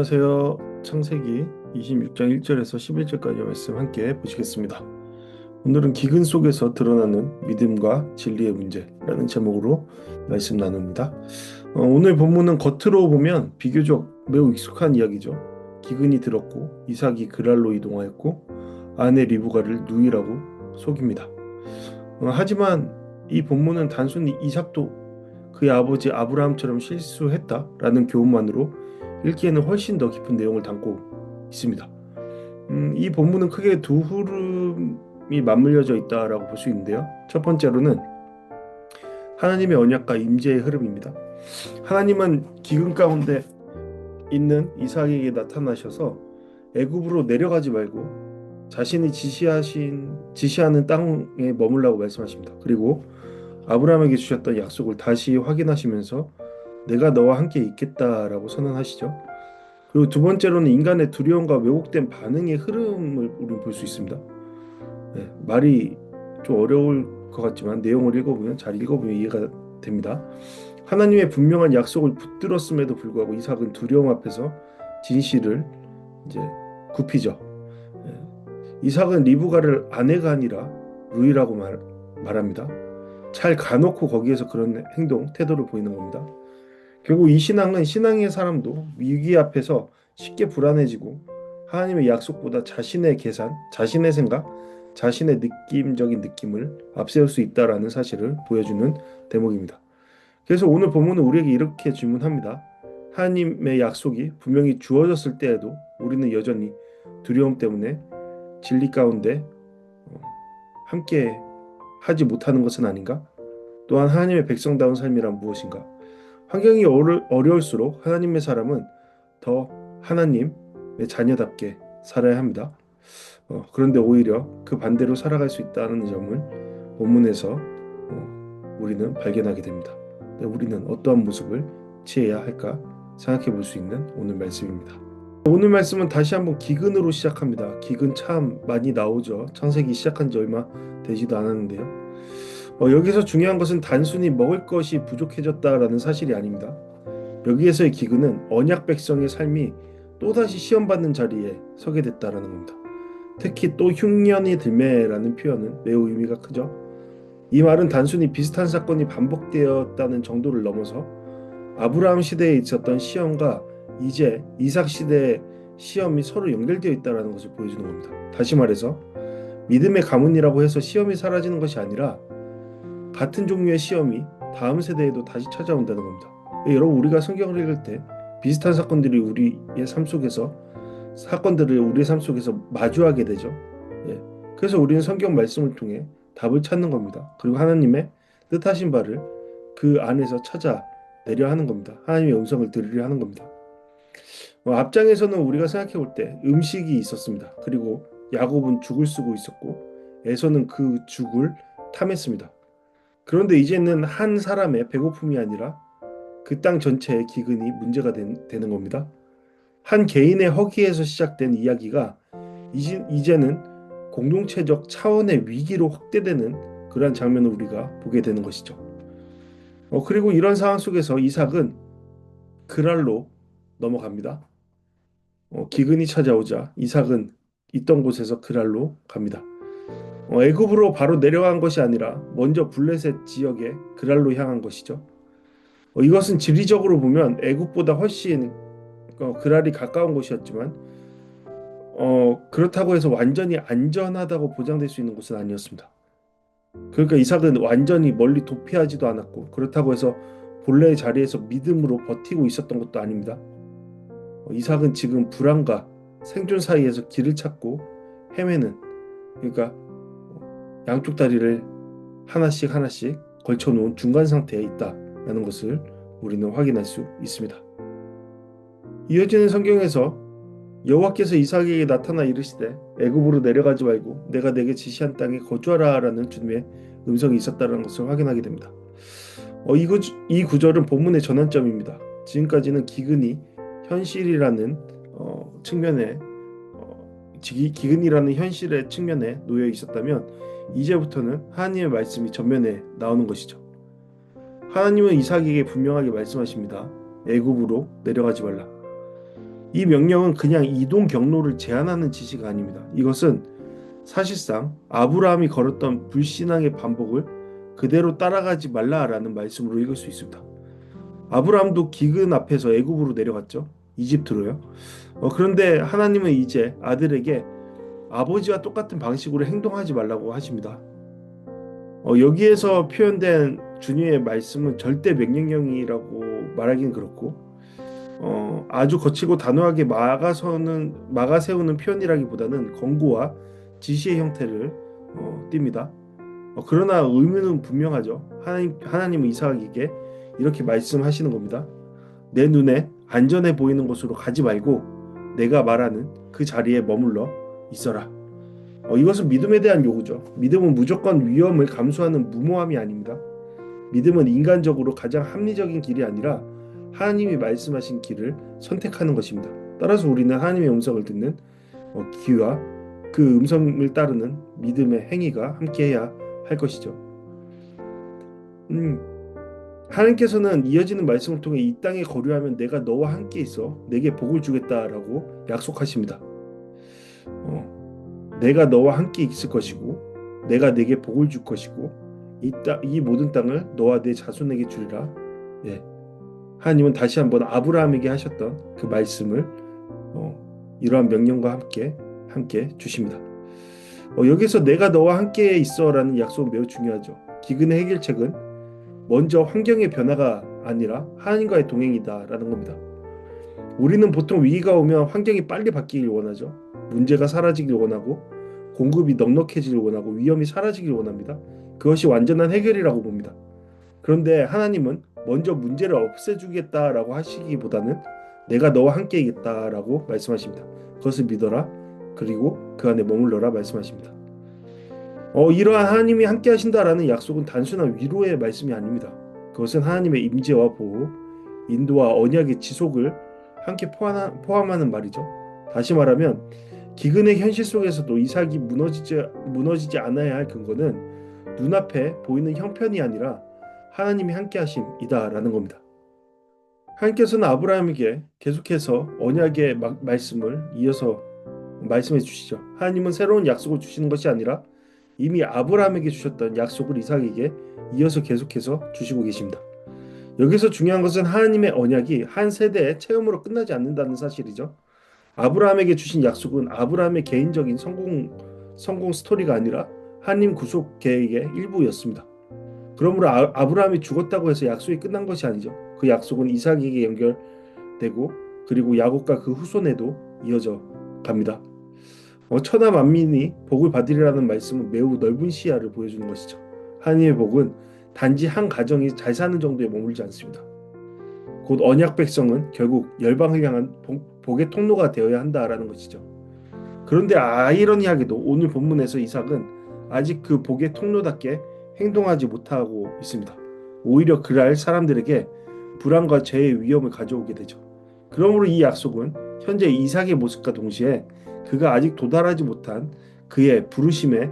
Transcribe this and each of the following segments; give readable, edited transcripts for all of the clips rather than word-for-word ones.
안녕하세요. 창세기 26장 1절에서 11절까지 말씀 함께 보시겠습니다. 오늘은 기근 속에서 드러나는 믿음과 진리의 문제라는 제목으로 말씀 나눕니다. 오늘 본문은 겉으로 보면 비교적 매우 익숙한 이야기죠. 기근이 들었고 이삭이 그랄로 이동하였고 아내 리브가를 누이라고 속입니다. 하지만 이 본문은 단순히 이삭도 그의 아버지 아브라함처럼 실수했다라는 교훈만으로 읽기에는 훨씬 더 깊은 내용을 담고 있습니다. 이 본문은 크게 두 흐름이 맞물려져 있다라고 볼 수 있는데요. 첫 번째로는 하나님의 언약과 임재의 흐름입니다. 하나님은 기근 가운데 있는 이삭에게 나타나셔서 애굽으로 내려가지 말고 자신이 지시하는 땅에 머물라고 말씀하십니다. 그리고 아브라함에게 주셨던 약속을 다시 확인하시면서 내가 너와 함께 있겠다라고 선언하시죠. 그리고 두 번째로는 인간의 두려움과 왜곡된 반응의 흐름을 우리는 볼 수 있습니다. 말이 좀 어려울 것 같지만 내용을 읽어보면 잘 읽어보면 이해가 됩니다. 하나님의 분명한 약속을 붙들었음에도 불구하고 이삭은 두려움 앞에서 진실을 이제 굽히죠. 예, 이삭은 리브가를 아내가 아니라 루이라고 말합니다. 잘 가놓고 거기에서 그런 행동, 태도를 보이는 겁니다. 결국 이 신앙은 신앙의 사람도 위기 앞에서 쉽게 불안해지고 하나님의 약속보다 자신의 계산, 자신의 생각, 자신의 느낌적인 느낌을 앞세울 수 있다라는 사실을 보여주는 대목입니다. 그래서 오늘 본문은 우리에게 이렇게 질문합니다. 하나님의 약속이 분명히 주어졌을 때에도 우리는 여전히 두려움 때문에 진리 가운데 함께 하지 못하는 것은 아닌가? 또한 하나님의 백성다운 삶이란 무엇인가? 환경이 어려울수록 하나님의 사람은 더 하나님의 자녀답게 살아야 합니다. 그런데 오히려 그 반대로 살아갈 수 있다는 점을 본문에서 우리는 발견하게 됩니다. 우리는 어떠한 모습을 취해야 할까 생각해 볼 수 있는 오늘 말씀입니다. 오늘 말씀은 다시 한번 기근으로 시작합니다. 기근 참 많이 나오죠. 창세기 시작한 지 얼마 되지도 않았는데요. 여기서 중요한 것은 단순히 먹을 것이 부족해졌다라는 사실이 아닙니다. 여기에서의 기근은 언약 백성의 삶이 또다시 시험받는 자리에 서게 됐다라는 겁니다. 특히 또 흉년이 들매라는 표현은 매우 의미가 크죠. 이 말은 단순히 비슷한 사건이 반복되었다는 정도를 넘어서 아브라함 시대에 있었던 시험과 이제 이삭 시대의 시험이 서로 연결되어 있다는 것을 보여주는 겁니다. 다시 말해서 믿음의 가문이라고 해서 시험이 사라지는 것이 아니라 같은 종류의 시험이 다음 세대에도 다시 찾아온다는 겁니다. 여러분, 우리가 성경을 읽을 때 비슷한 사건들을 우리의 삶 속에서 마주하게 되죠. 그래서 우리는 성경 말씀을 통해 답을 찾는 겁니다. 그리고 하나님의 뜻하신 바를 그 안에서 찾아내려 하는 겁니다. 하나님의 음성을 들으려 하는 겁니다. 앞장에서는 우리가 생각해 볼 때 음식이 있었습니다. 그리고 야곱은 죽을 쓰고 있었고 에서는 그 죽을 탐했습니다. 그런데 이제는 한 사람의 배고픔이 아니라 그 땅 전체의 기근이 문제가 되는 겁니다. 한 개인의 허기에서 시작된 이야기가 이제는 공동체적 차원의 위기로 확대되는 그러한 장면을 우리가 보게 되는 것이죠. 그리고 이런 상황 속에서 이삭은 그랄로 넘어갑니다. 기근이 찾아오자 이삭은 있던 곳에서 그랄로 갑니다. 애굽으로 바로 내려간 것이 아니라 먼저 블레셋 지역에 그랄로 향한 것이죠. 이것은 지리적으로 보면 애굽보다 훨씬 그랄이 가까운 곳이었지만 그렇다고 해서 완전히 안전하다고 보장될 수 있는 곳은 아니었습니다. 그러니까 이삭은 완전히 멀리 도피하지도 않았고 그렇다고 해서 본래의 자리에서 믿음으로 버티고 있었던 것도 아닙니다. 이삭은 지금 불안과 생존 사이에서 길을 찾고 헤매는, 그러니까 양쪽 다리를 하나씩 하나씩 걸쳐놓은 중간 상태에 있다라는 것을 우리는 확인할 수 있습니다. 이어지는 성경에서 여호와께서 이삭에게 나타나 이르시되 애굽으로 내려가지 말고 내가 내게 지시한 땅에 거주하라라는 주님의 음성이 있었다는 것을 확인하게 됩니다. 이 구절은 본문의 전환점입니다. 지금까지는 기근이 현실이라는 측면에 기근이라는 현실의 측면에 놓여 있었다면 이제부터는 하나님의 말씀이 전면에 나오는 것이죠. 하나님은 이삭에게 분명하게 말씀하십니다. 애굽으로 내려가지 말라. 이 명령은 그냥 이동 경로를 제한하는 지시가 아닙니다. 이것은 사실상 아브라함이 걸었던 불신앙의 반복을 그대로 따라가지 말라라는 말씀으로 읽을 수 있습니다. 아브라함도 기근 앞에서 애굽으로 내려갔죠. 이집트로요. 그런데 하나님은 이제 아들에게 아버지와 똑같은 방식으로 행동하지 말라고 하십니다. 여기에서 표현된 주님의 말씀은 절대 명령형이라고 말하기는 그렇고 아주 거칠고 단호하게 막아세우는 표현이라기보다는 권고와 지시의 형태를 띱니다. 그러나 의미는 분명하죠. 하나님은 이삭에게 이렇게 말씀하시는 겁니다. 내 눈에 안전해 보이는 곳으로 가지 말고 내가 말하는 그 자리에 머물러 있어라. 이것은 믿음에 대한 요구죠. 믿음은 무조건 위험을 감수하는 무모함이 아닙니다. 믿음은 인간적으로 가장 합리적인 길이 아니라 하나님이 말씀하신 길을 선택하는 것입니다. 따라서 우리는 하나님의 음성을 듣는 귀와 그 음성을 따르는 믿음의 행위가 함께해야 할 것이죠. 음, 하나님께서는 이어지는 말씀을 통해 이 땅에 거류하면 내가 너와 함께 있어 내게 복을 주겠다라고 약속하십니다. 내가 너와 함께 있을 것이고 내가 내게 복을 줄 것이고 이 모든 땅을 너와 내 자손에게 주리라. 예. 하나님은 다시 한번 아브라함에게 하셨던 그 말씀을 이러한 명령과 함께 주십니다. 여기서 내가 너와 함께 있어라는 약속은 매우 중요하죠. 기근의 해결책은 먼저 환경의 변화가 아니라 하나님과의 동행이다라는 겁니다. 우리는 보통 위기가 오면 환경이 빨리 바뀌길 원하죠. 문제가 사라지길 원하고 공급이 넉넉해지길 원하고 위험이 사라지길 원합니다. 그것이 완전한 해결이라고 봅니다. 그런데 하나님은 먼저 문제를 없애주겠다라고 하시기보다는 내가 너와 함께 있겠다라고 말씀하십니다. 그것을 믿어라. 그리고 그 안에 머물러라 말씀하십니다. 이러한 하나님이 함께 하신다라는 약속은 단순한 위로의 말씀이 아닙니다. 그것은 하나님의 임재와 보호, 인도와 언약의 지속을 함께 포함하는 말이죠. 다시 말하면 기근의 현실 속에서도 이삭이 무너지지 않아야 할 근거는 눈앞에 보이는 형편이 아니라 하나님이 함께 하심이다라는 겁니다. 하나님께서는 아브라함에게 계속해서 언약의 말씀을 이어서 말씀해 주시죠. 하나님은 새로운 약속을 주시는 것이 아니라 이미 아브라함에게 주셨던 약속을 이삭에게 이어서 계속해서 주시고 계십니다. 여기서 중요한 것은 하나님의 언약이 한 세대의 체험으로 끝나지 않는다는 사실이죠. 아브라함에게 주신 약속은 아브라함의 개인적인 성공 스토리가 아니라 하나님 구속 계획의 일부였습니다. 그러므로 아브라함이 죽었다고 해서 약속이 끝난 것이 아니죠. 그 약속은 이삭에게 연결되고 그리고 야곱과 그 후손에도 이어져 갑니다. 천하 만민이 복을 받으리라는 말씀은 매우 넓은 시야를 보여주는 것이죠. 하나님의 복은 단지 한 가정이 잘 사는 정도에 머물지 않습니다. 곧 언약 백성은 결국 열방을 향한 복의 통로가 되어야 한다라는 것이죠. 그런데 아이러니하게도 오늘 본문에서 이삭은 아직 그 복의 통로답게 행동하지 못하고 있습니다. 오히려 그날 사람들에게 불안과 죄의 위험을 가져오게 되죠. 그러므로 이 약속은 현재 이삭의 모습과 동시에 그가 아직 도달하지 못한 그의 부르심의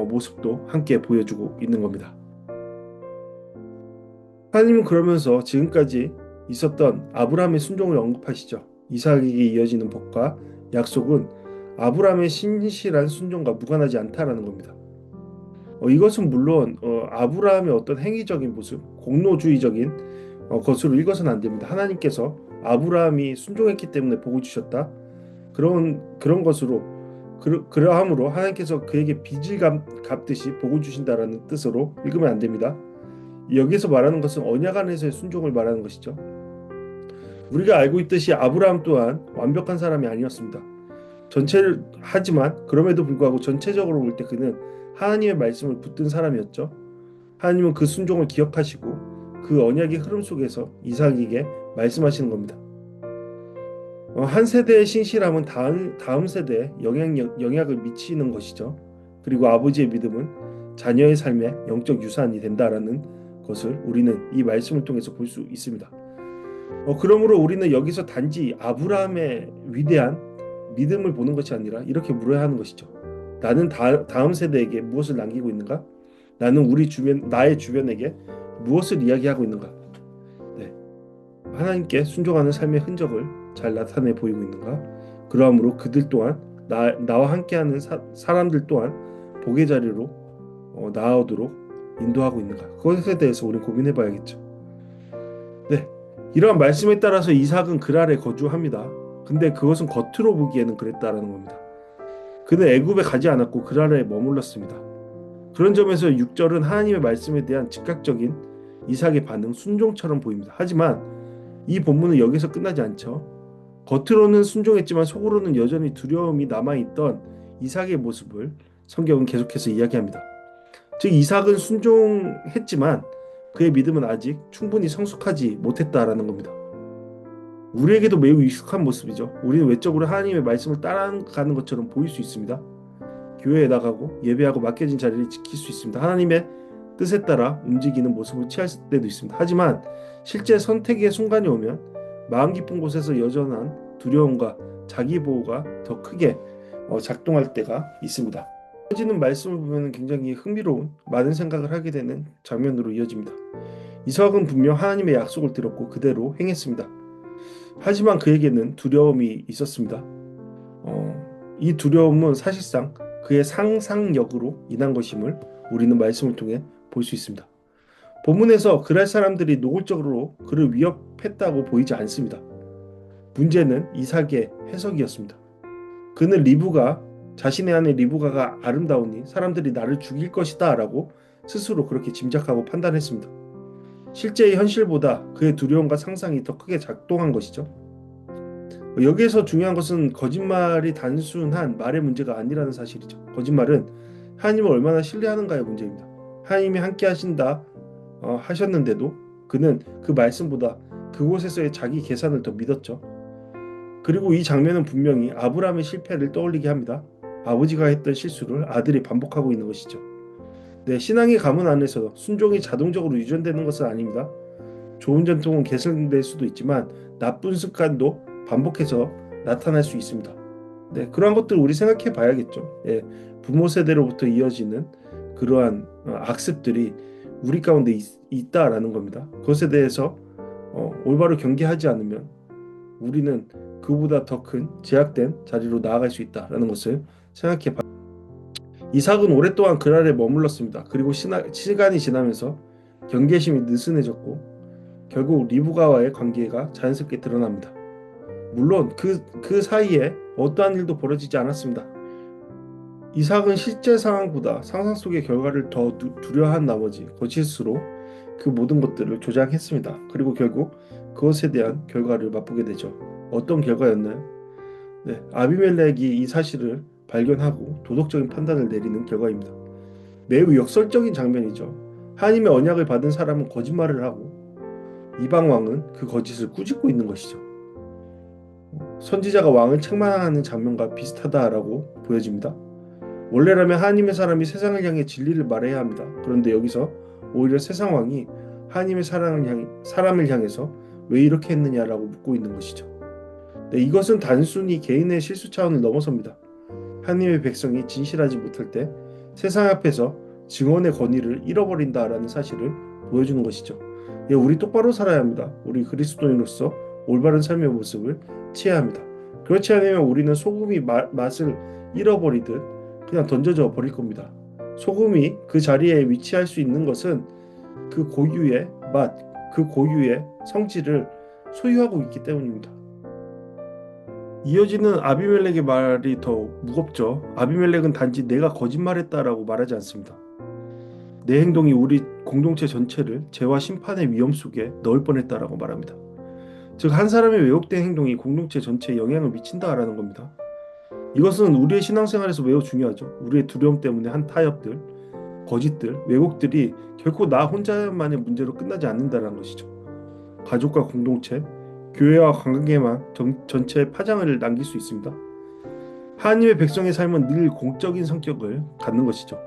모습도 함께 보여주고 있는 겁니다. 하나님은 그러면서 지금까지 있었던 아브라함의 순종을 언급하시죠. 이삭에게 이어지는 복과 약속은 아브라함의 신실한 순종과 무관하지 않다라는 겁니다. 이것은 물론 아브라함의 어떤 행위적인 모습, 공로주의적인 것으로 읽어서는 안 됩니다. 하나님께서 아브라함이 순종했기 때문에 복을 주셨다. 그런 것으로 그러함으로 하나님께서 그에게 빚을 갚듯이 복을 주신다라는 뜻으로 읽으면 안 됩니다. 여기서 말하는 것은 언약 안에서의 순종을 말하는 것이죠. 우리가 알고 있듯이 아브라함 또한 완벽한 사람이 아니었습니다. 하지만 그럼에도 불구하고 전체적으로 볼 때 그는 하나님의 말씀을 붙든 사람이었죠. 하나님은 그 순종을 기억하시고 그 언약의 흐름 속에서 이삭에게 말씀하시는 겁니다. 한 세대의 신실함은 다음 세대에 영향을 미치는 것이죠. 그리고 아버지의 믿음은 자녀의 삶의 영적 유산이 된다라는 것을 우리는 이 말씀을 통해서 볼 수 있습니다. 그러므로 우리는 여기서 단지 아브라함의 위대한 믿음을 보는 것이 아니라 이렇게 물어야 하는 것이죠. 나는 다음 세대에게 무엇을 남기고 있는가? 나는 나의 주변에게 무엇을 이야기하고 있는가? 네. 하나님께 순종하는 삶의 흔적을 잘 나타내 보이고 있는가? 그러므로 그들 또한 나와 함께하는 사람들 또한 복의 자리로 나아오도록 인도하고 있는가? 그것에 대해서 우리 고민해 봐야겠죠. 네, 이러한 말씀에 따라서 이삭은 그랄에 거주합니다. 근데 그것은 겉으로 보기에는 그랬다라는 겁니다. 그는 애굽에 가지 않았고 그랄에 머물렀습니다. 그런 점에서 6절은 하나님의 말씀에 대한 즉각적인 이삭의 반응, 순종처럼 보입니다. 하지만 이 본문은 여기서 끝나지 않죠. 겉으로는 순종했지만 속으로는 여전히 두려움이 남아있던 이삭의 모습을 성경은 계속해서 이야기합니다. 즉 이삭은 순종했지만 그의 믿음은 아직 충분히 성숙하지 못했다라는 겁니다. 우리에게도 매우 익숙한 모습이죠. 우리는 외적으로 하나님의 말씀을 따라가는 것처럼 보일 수 있습니다. 교회에 나가고 예배하고 맡겨진 자리를 지킬 수 있습니다. 하나님의 뜻에 따라 움직이는 모습을 취할 때도 있습니다. 하지만 실제 선택의 순간이 오면 마음 깊은 곳에서 여전한 두려움과 자기 보호가 더 크게 작동할 때가 있습니다. 이어지는 말씀을 보면 굉장히 흥미로운 많은 생각을 하게 되는 장면으로 이어집니다. 이삭은 분명 하나님의 약속을 들었고 그대로 행했습니다. 하지만 그에게는 두려움이 있었습니다. 이 두려움은 사실상 그의 상상력으로 인한 것임을 우리는 말씀을 통해 볼 수 있습니다. 본문에서 그랄 사람들이 노골적으로 그를 위협했다고 보이지 않습니다. 문제는 이삭의 해석이었습니다. 그는 자신의 아내 리브가가 아름다우니 사람들이 나를 죽일 것이다 라고 스스로 그렇게 짐작하고 판단했습니다. 실제의 현실보다 그의 두려움과 상상이 더 크게 작동한 것이죠. 여기에서 중요한 것은 거짓말이 단순한 말의 문제가 아니라는 사실이죠. 거짓말은 하나님을 얼마나 신뢰하는가의 문제입니다. 하나님이 함께 하신다 하셨는데도 그는 그 말씀보다 그곳에서의 자기 계산을 더 믿었죠. 그리고 이 장면은 분명히 아브라함의 실패를 떠올리게 합니다. 아버지가 했던 실수를 아들이 반복하고 있는 것이죠. 네, 신앙의 가문 안에서 순종이 자동적으로 유전되는 것은 아닙니다. 좋은 전통은 개선될 수도 있지만 나쁜 습관도 반복해서 나타날 수 있습니다. 네, 그러한 것들 우리 생각해 봐야겠죠. 예, 부모 세대로부터 이어지는 그러한 악습들이 우리 가운데 있다라는 겁니다. 그것에 대해서 올바로 경계하지 않으면 우리는 그보다 더 큰 제약된 자리로 나아갈 수 있다라는 것을 생각해 봐요. 이삭은 오랫동안 그랄에 머물렀습니다. 그리고 시간이 지나면서 경계심이 느슨해졌고 결국 리브가와의 관계가 자연스럽게 드러납니다. 물론 그 사이에 어떠한 일도 벌어지지 않았습니다. 이삭은 실제 상황보다 상상 속의 결과를 더 두려워한 나머지 거짓으로 그 모든 것들을 조장했습니다. 그리고 결국 그것에 대한 결과를 맛보게 되죠. 어떤 결과였나요? 네, 아비멜렉이 이 사실을 발견하고 도덕적인 판단을 내리는 결과입니다. 매우 역설적인 장면이죠. 하나님의 언약을 받은 사람은 거짓말을 하고 이방 왕은 그 거짓을 꾸짖고 있는 것이죠. 선지자가 왕을 책망하는 장면과 비슷하다라고 보여집니다. 원래라면 하나님의 사람이 세상을 향해 진리를 말해야 합니다. 그런데 여기서 오히려 세상 왕이 하나님의 사람을 향해서 왜 이렇게 했느냐라고 묻고 있는 것이죠. 네, 이것은 단순히 개인의 실수 차원을 넘어섭니다. 하나님의 백성이 진실하지 못할 때 세상 앞에서 증언의 권위를 잃어버린다라는 사실을 보여주는 것이죠. 예, 우리 똑바로 살아야 합니다. 우리 그리스도인으로서 올바른 삶의 모습을 취해야 합니다. 그렇지 않으면 우리는 소금이 맛을 잃어버리듯 그냥 던져져 버릴 겁니다. 소금이 그 자리에 위치할 수 있는 것은 그 고유의 맛, 그 고유의 성질을 소유하고 있기 때문입니다. 이어지는 아비멜렉의 말이 더 무겁죠. 아비멜렉은 단지 내가 거짓말했다라고 말하지 않습니다. 내 행동이 우리 공동체 전체를 죄와 심판의 위험 속에 넣을 뻔했다라고 말합니다. 즉 한 사람의 왜곡된 행동이 공동체 전체에 영향을 미친다라는 겁니다. 이것은 우리의 신앙생활에서 매우 중요하죠. 우리의 두려움 때문에 한 타협들, 거짓들, 왜곡들이 결코 나 혼자만의 문제로 끝나지 않는다는 것이죠. 가족과 공동체, 교회와 관계만 전체에 파장을 남길 수 있습니다. 하나님의 백성의 삶은 늘 공적인 성격을 갖는 것이죠.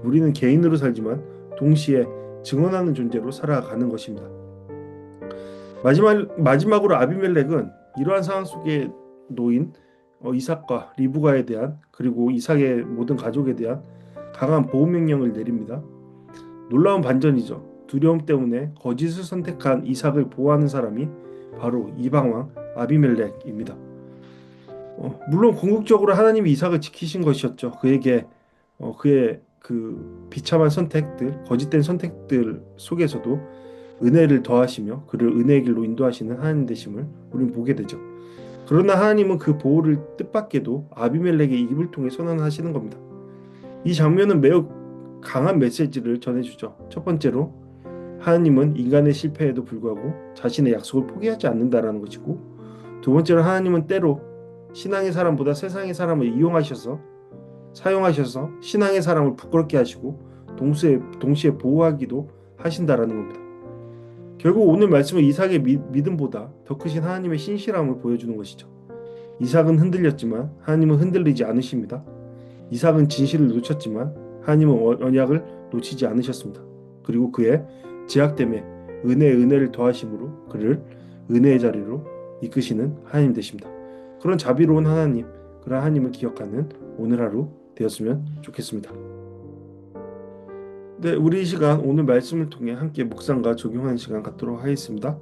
우리는 개인으로 살지만 동시에 증언하는 존재로 살아가는 것입니다. 마지막으로 아비멜렉은 이러한 상황 속에 놓인 이삭과 리브가에 대한 그리고 이삭의 모든 가족에 대한 강한 보호 명령을 내립니다. 놀라운 반전이죠. 두려움 때문에 거짓을 선택한 이삭을 보호하는 사람이 바로 이방왕 아비멜렉입니다. 물론 궁극적으로 하나님이 이삭을 지키신 것이었죠. 그에게 그의 그 비참한 선택들, 거짓된 선택들 속에서도 은혜를 더하시며 그를 은혜의 길로 인도하시는 하나님 되심을 우리는 보게 되죠. 그러나 하나님은 그 보호를 뜻밖에도 아비멜렉의 입을 통해 선언하시는 겁니다. 이 장면은 매우 강한 메시지를 전해주죠. 첫 번째로 하나님은 인간의 실패에도 불구하고 자신의 약속을 포기하지 않는다라는 것이고, 두 번째로 하나님은 때로 신앙의 사람보다 세상의 사람을 이용하셔서 사용하셔서 신앙의 사람을 부끄럽게 하시고 동시에 보호하기도 하신다라는 겁니다. 결국 오늘 말씀은 이삭의 믿음보다 더 크신 하나님의 신실함을 보여주는 것이죠. 이삭은 흔들렸지만 하나님은 흔들리지 않으십니다. 이삭은 진실을 놓쳤지만 하나님은 언약을 놓치지 않으셨습니다. 그리고 그의 제약됨에 은혜를 더하심으로 그를 은혜의 자리로 이끄시는 하나님 되십니다. 그런 자비로운 하나님, 그런 하나님을 기억하는 오늘 하루 되었으면 좋겠습니다. 네, 우리 이 시간 오늘 말씀을 통해 함께 묵상과 적용하는 시간 갖도록 하겠습니다.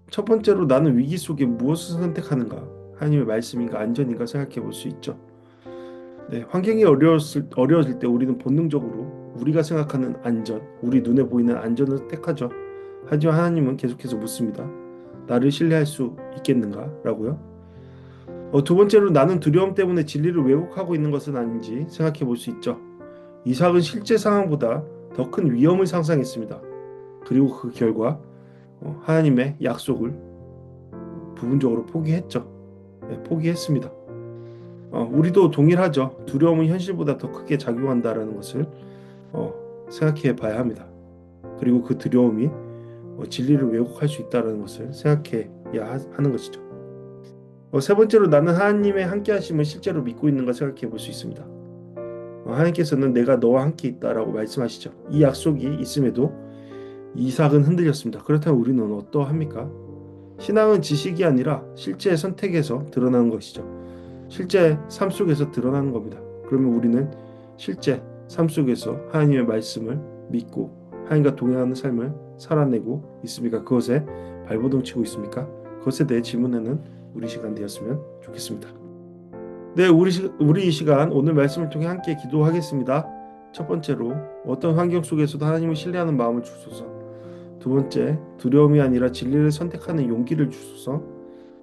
첫 번째로 나는 위기 속에 무엇을 선택하는가? 하나님의 말씀인가 안전인가 생각해 볼 수 있죠. 네, 환경이 어려워질 때 우리는 본능적으로 우리가 생각하는 안전, 우리 눈에 보이는 안전을 택하죠. 하지만 하나님은 계속해서 묻습니다. 나를 신뢰할 수 있겠는가? 라고요. 두 번째로 나는 두려움 때문에 진리를 왜곡하고 있는 것은 아닌지 생각해 볼 수 있죠. 이삭은 실제 상황보다 더 큰 위험을 상상했습니다. 그리고 그 결과 하나님의 약속을 부분적으로 포기했죠. 네, 포기했습니다. 우리도 동일하죠. 두려움은 현실보다 더 크게 작용한다라는 것을 생각해 봐야 합니다. 그리고 그 두려움이 진리를 왜곡할 수 있다는 것을 생각해야 하는 것이죠. 세 번째로 나는 하나님의 함께 하심을 실제로 믿고 있는가 생각해 볼 수 있습니다. 하나님께서는 내가 너와 함께 있다라고 말씀하시죠. 이 약속이 있음에도 이삭은 흔들렸습니다. 그렇다면 우리는 어떠합니까? 신앙은 지식이 아니라 실제 선택에서 드러나는 것이죠. 실제 삶 속에서 드러나는 겁니다. 그러면 우리는 실제 삶 속에서 하나님의 말씀을 믿고 하나님과 동행하는 삶을 살아내고 있습니까? 그것에 발버둥 치고 있습니까? 그것에 대해 질문하는 우리 시간 되었으면 좋겠습니다. 네, 우리 이 시간 오늘 말씀을 통해 함께 기도하겠습니다. 첫 번째로 어떤 환경 속에서도 하나님을 신뢰하는 마음을 주소서. 두 번째, 두려움이 아니라 진리를 선택하는 용기를 주소서.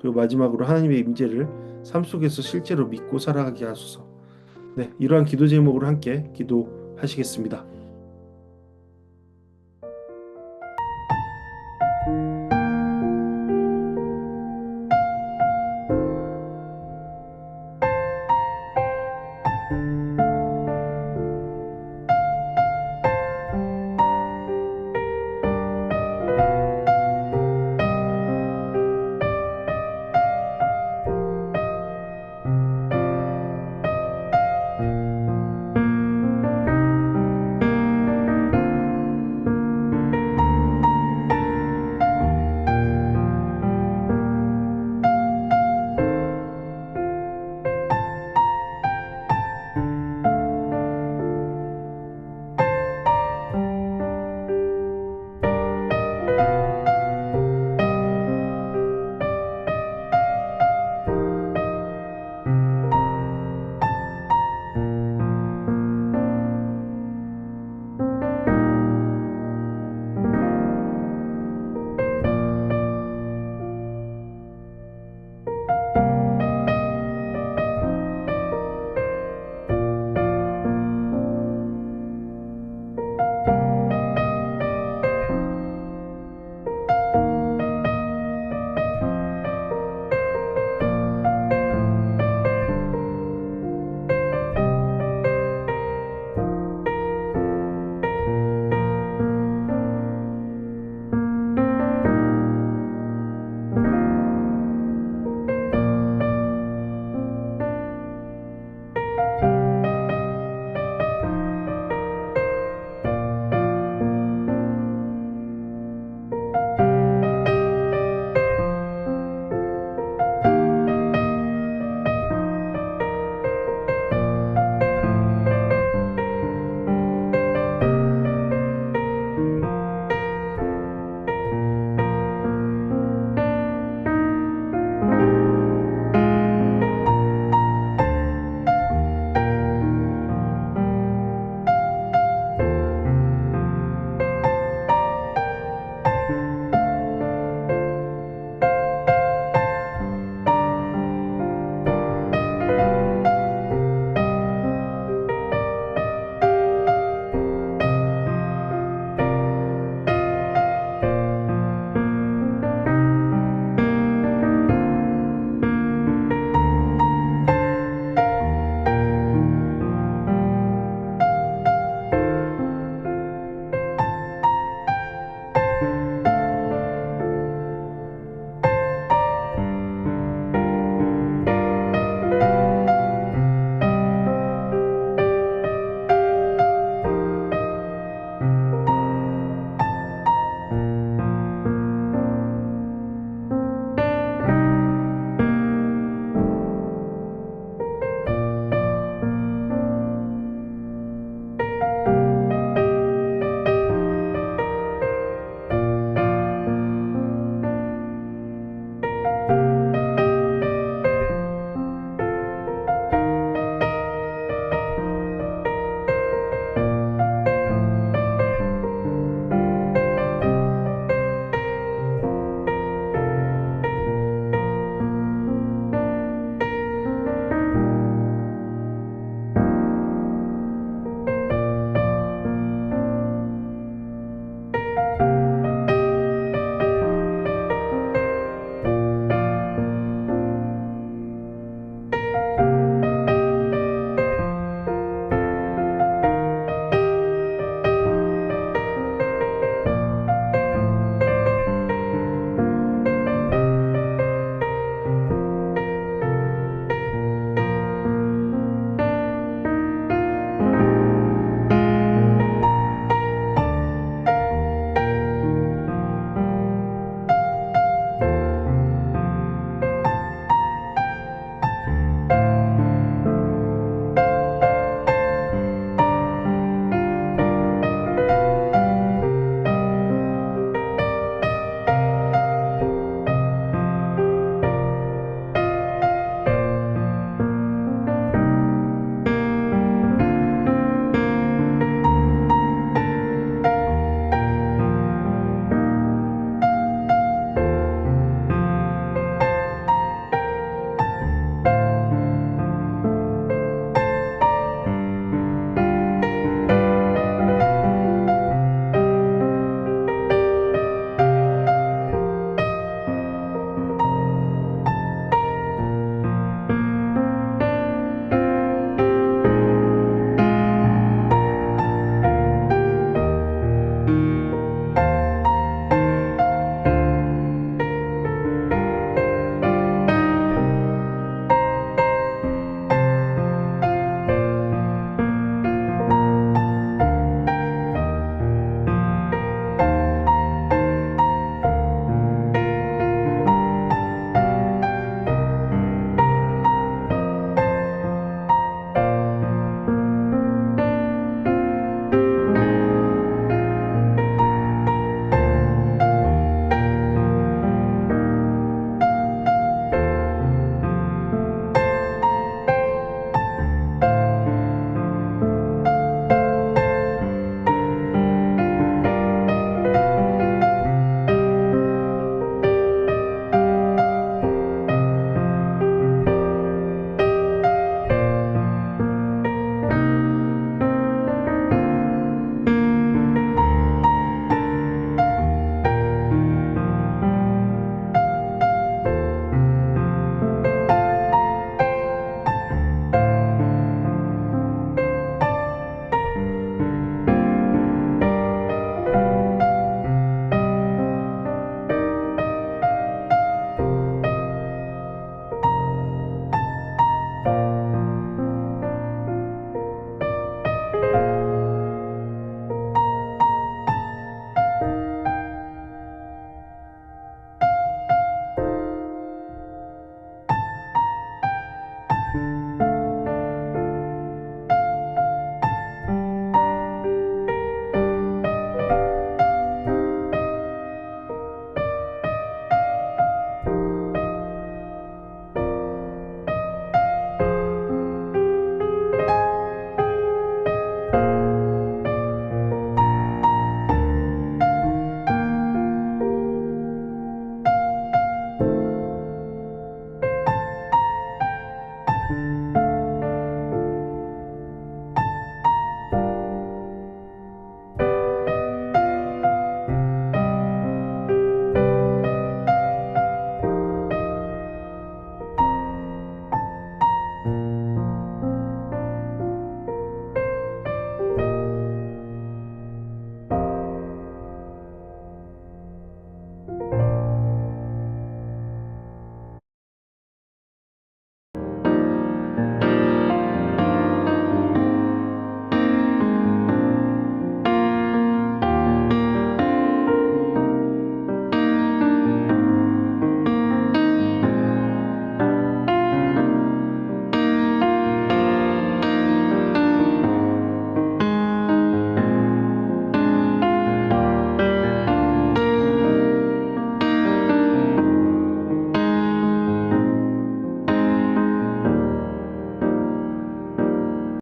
그리고 마지막으로 하나님의 임재를 삶 속에서 실제로 믿고 살아가게 하소서. 네, 이러한 기도 제목으로 함께 기도하시겠습니다.